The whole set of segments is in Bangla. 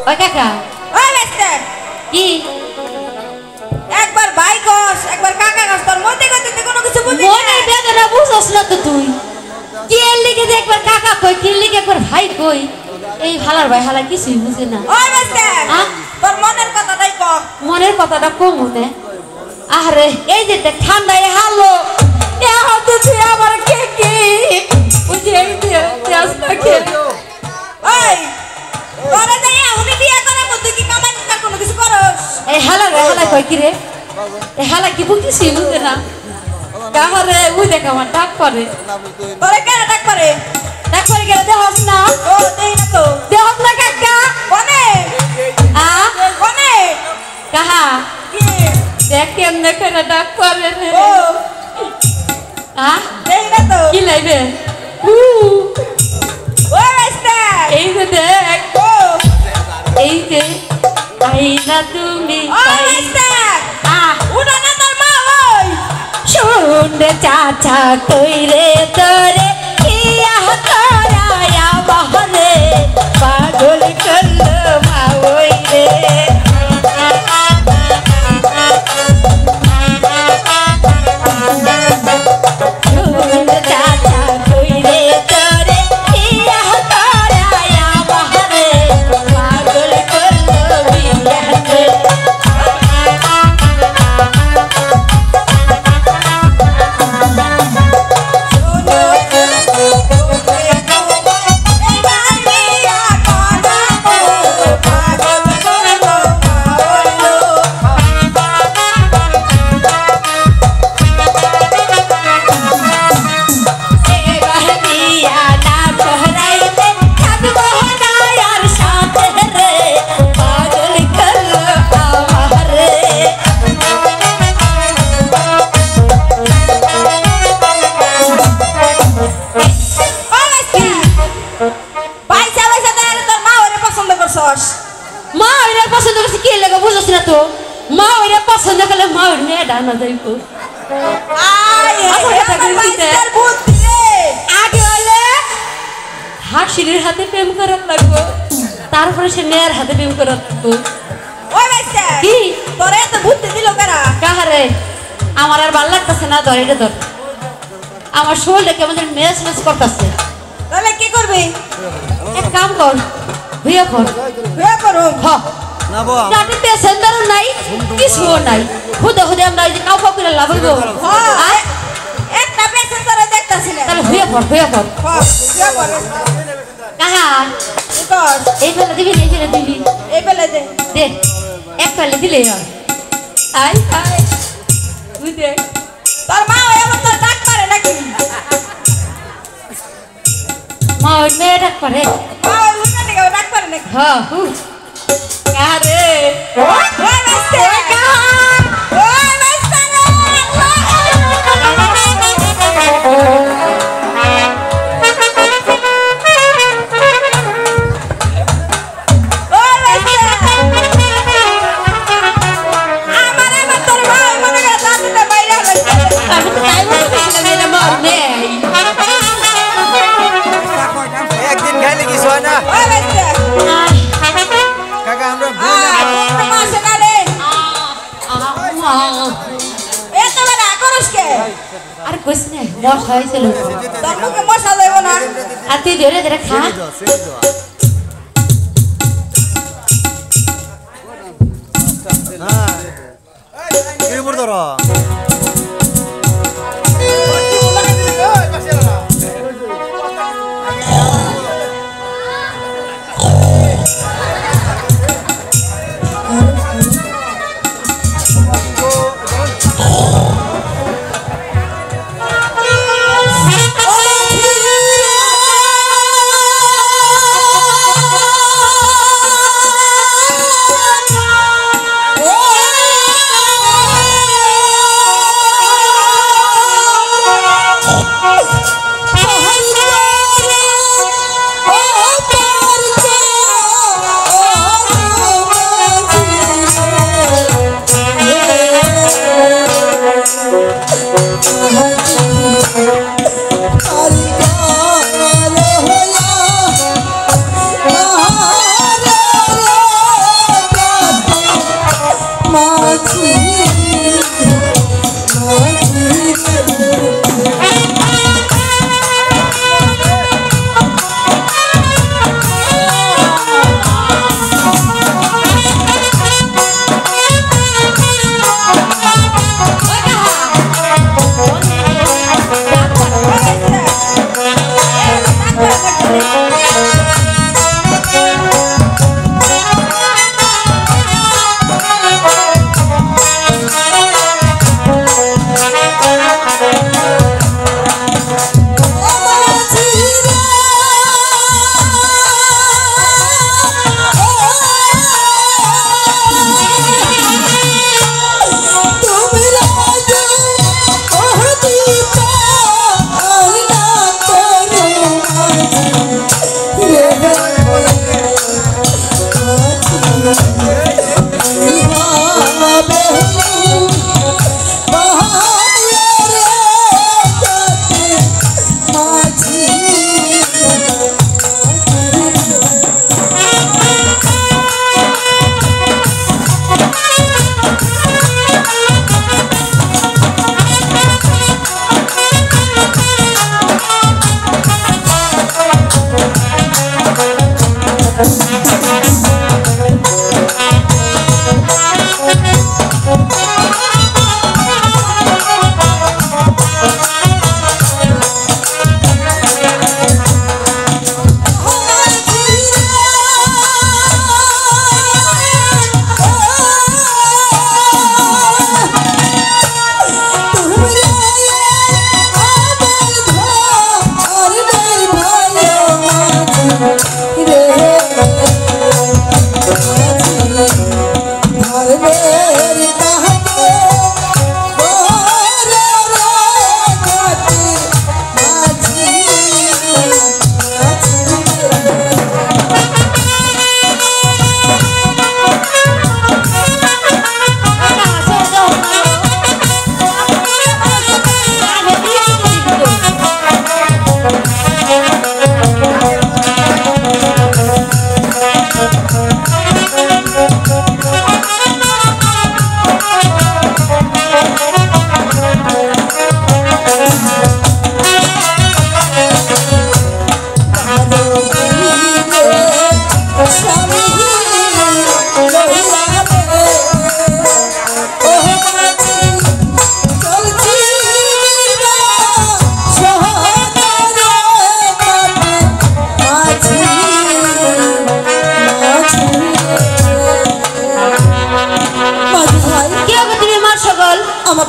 ওই কাকা ওই বেস্তে কি একবার ভাই কস একবার কাকা কস তোর মধ্যে কইতে কোনো কিছু বুঝি না মনে বেদনা বুঝছস না তো তুই কি এর লিগে যে একবার কাকা কই কি লিগে একবার ভাই কই এই হালার ভাই হালা কিছুই বুঝে না ওই বেস্তে তোর মনের কথাটাই ক মনের কথাটা কম হতে আরে এই যে ঠান্ডায় হালো এ হতে তুই আমার কে কি বুঝি এই যে আজকে কে ওই তোরে দেই উনি বিয়ে করে তুই কি কামাই না কোনো কিছু করস এই হালা কই কি রে এই হালা কি বুঝিস বুঝে না কাহরে ওই দেখ আমার ডাক করে তোরে কেন ডাক করে গেলে দেহস না ও দেই না তো দেহস না কাকা কোনে কোনে কাহা কি দেখ কেমনে করে ডাক করে রে ও দেই না তো কি লাইবে ও বেস্তে এই যে দেখ ও এই যে আইনা তুমি ও বেস্তে উড়া না তোর মা ওই শুনরে চাচা কইরে তোরে কিয়া তোরায়া বহরে পাগল করলো মা ওই রে শুনরে চাচা কইরে তোরে কিয়া তোরায়া বহরে পাগল করলো বিয়াতে মা ওইরা পছন্দ করছে কি লাগে বুঝছ না তো মা ওইরা পছন্দ করলে মা ওর মেয়ে ডানা যাইব আগে হলে হাসির হাতে প্রেম করার লাগবো তারপরে সে মেয়ের হাতে প্রেম করার লাগবো কি তোরে এত বুদ্ধি দিল কারা কাহারে আমার আর ভালো লাগতেছে না ধর এটা ধর আমার শরীরটা কেমন মেস মেস করতেছে তাহলে কি করবি এক কাম কর ভিয়া কর বিয়ে করো না বাবা যাতে পেশেন্টার নাই কিছু নাই খুদে খুদে আমরা এই যে কাউ কাউ করে লাভ হইব হ্যাঁ একটা পেশেন্ট তোরে দেখতাছি না তাহলে ভিয়া কর বিয়ে করো কাহা কর এই ফেলে দিবি এই ফেলে দিবি এই বেলে দে দে এক ফেলে দিলে আই আই তুই দেখ তোর মা এমন তোর ডাক পারে নাকি মা ওই মেয়ে ডাক পারে মা ওই উঠে থেকে ডাক পারে নাকি হ্যাঁ কারে ওই বেস্তে ওই কাহা ওই বেস্তে ওই বেস্তে আমার এবার তোর মা মনে করে দাঁতটা বাইরে হলো আমি তো তাই বলতেছিলাম এটা মর নেই একদিন খাইলে কিছু হয় না ওই বেস্তে কাকা আমরা মাসে কালে এত বড় আকরস কে আর কইস না মশা হয়েছিল তোর মুখে মশা দেব না আর তুই ধরে ধরে খা হ্যাঁ এর উপর ধরো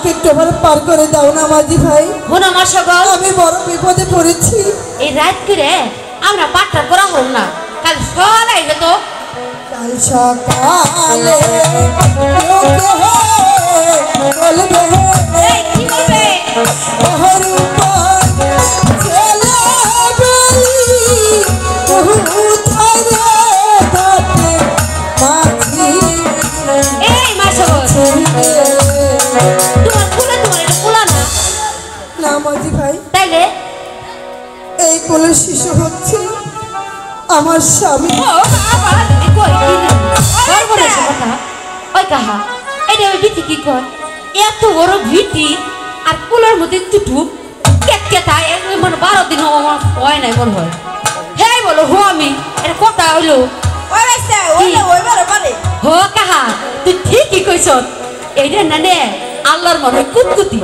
আমাকে একটু আবার পার করে দাও না মাঝি ভাই। শোনো আমার সকল, আমি বড় বিপদে পড়েছি। এই রাত করে আমরা পাট্টা করা হল না, কাল সকাল আইবে তো। কাল সকালে বলবে এই কি করবে? ওহর উপর ছেলে বেলি কোথায় রে ঘাটে মাঝি এই মা সকল, তোমার কুলা এটা কুলা না, না মাঝি ভাই, তাইলে এই কোলে শিশু হচ্ছে আমার স্বামী। ও বাবা, এই কই কি রে? ওই বলে এসে কথা, ওই কাহা এটা ওই বিটি কি কর? এত বড় ভিটি আর কুলার মধ্যে টুটু কেটকেটা মানে 12 দিন আমার হয় নাই মনে হয়। হ্যাঁ বলো হো আমি এটা কথা হইলো। ওই বেস্তে ওই বড় পারে হো কাহা তুই ঠিকই কইছ, এইটা না নে আল্লাহর মনে কুতকুতি।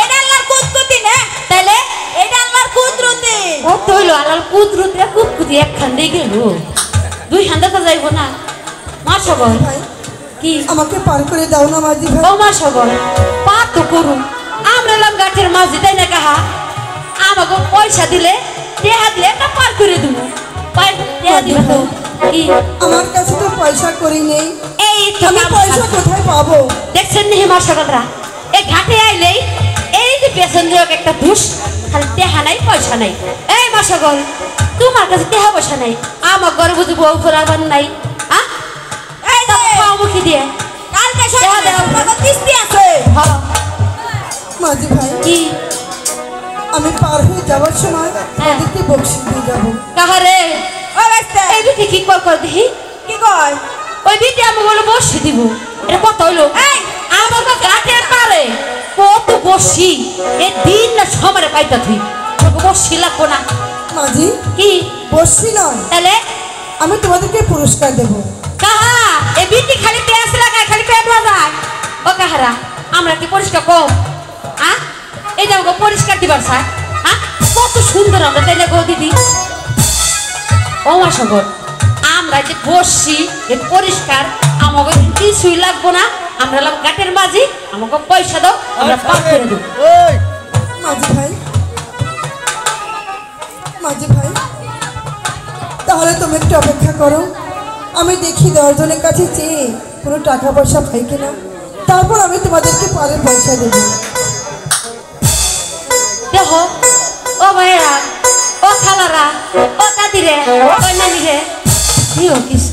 এটা আল্লাহর কুদকুতি না, তাইলে এটা আল্লাহর কুদরতি। কত হইলো আল্লাহর কুদরতি কুতকুতি একখান দিয়ে গেল, দুই হান্দা তো যাইব না। মা সবল ভাই কি আমাকে পার করে দাও না মাঝি ভাই। ও মা সবল পা তো করুন, আমরা এলাম গাছের মাঝে, তাই না কাহা? আমাকে পয়সা দিলে টেহা দিলে একটা পার করে দেবো, টেহা দিবে তো কি? আমার কাছে তো পয়সা করি নেই, এই তো আমি কাম পয়সা সারছে। কোথায় পাবো? দেখছেন নি মা সকালরা এই ঘাটে আইলেই এই যে পেছন দিয়ে একটা দুষ, খালি টেহা নাই পয়সা নাই। এই মা সকল, তোমার কাছে টেহা পয়সা নাই, আমার ঘরে বুঝি বউ ফোরাবার নাই। এই যে খাও মুখি দিয়ে কালকে দেওয়া সকালে দেওয়া। বাবা কিস্তি আছে। হ্যাঁ মাঝি ভাই কি আমি পার হয়ে যাওয়ার সময় তাদেরকে বকশিশ দিয়ে যাবো। কাহারে ওই বেস্তে এই বিটি কি কর দেখি, কি কয়? ওই বিটি আমি বলে বসে দিব, এটা কত হইলো? এই আমাকে ঘাটের পারে কত বসি এ দিন না সমরে পাইতা তুই তোকে বসি লাগবো না মাঝি কি? বসছি নয়, তাহলে আমি তোমাদেরকে পুরস্কার দেবো। কাহা এ বিটি খালি পেঁয়াজ লাগায়, খালি পেট বাজায়। ও কাহারা আমরা কি পরিষ্কার কম? এই যে আমাকে পরিষ্কার দিবার স্যার, কত সুন্দর আমরা, তাই না গো দিদি? ও মা সগর, আমরা যে বসছি এ পরিষ্কার, আমাকে কিছুই লাগবো না। আমরা এলাম গাটের মাঝি, আমাকে পয়সা দাও, আমরা পাক করে দেবো। ওই মাঝি ভাই, মাঝি ভাই তাহলে তুমি একটু অপেক্ষা করো, আমি দেখি 10 জনের কাছে চেয়ে কোনো টাকা পয়সা পাই কিনা, তারপর আমি তোমাদেরকে পারের পয়সা দেবো। দেখো ও ভাইয়েরা, ও খালারা, ও দাদিরে, ও নানিরে, দিও কিছু।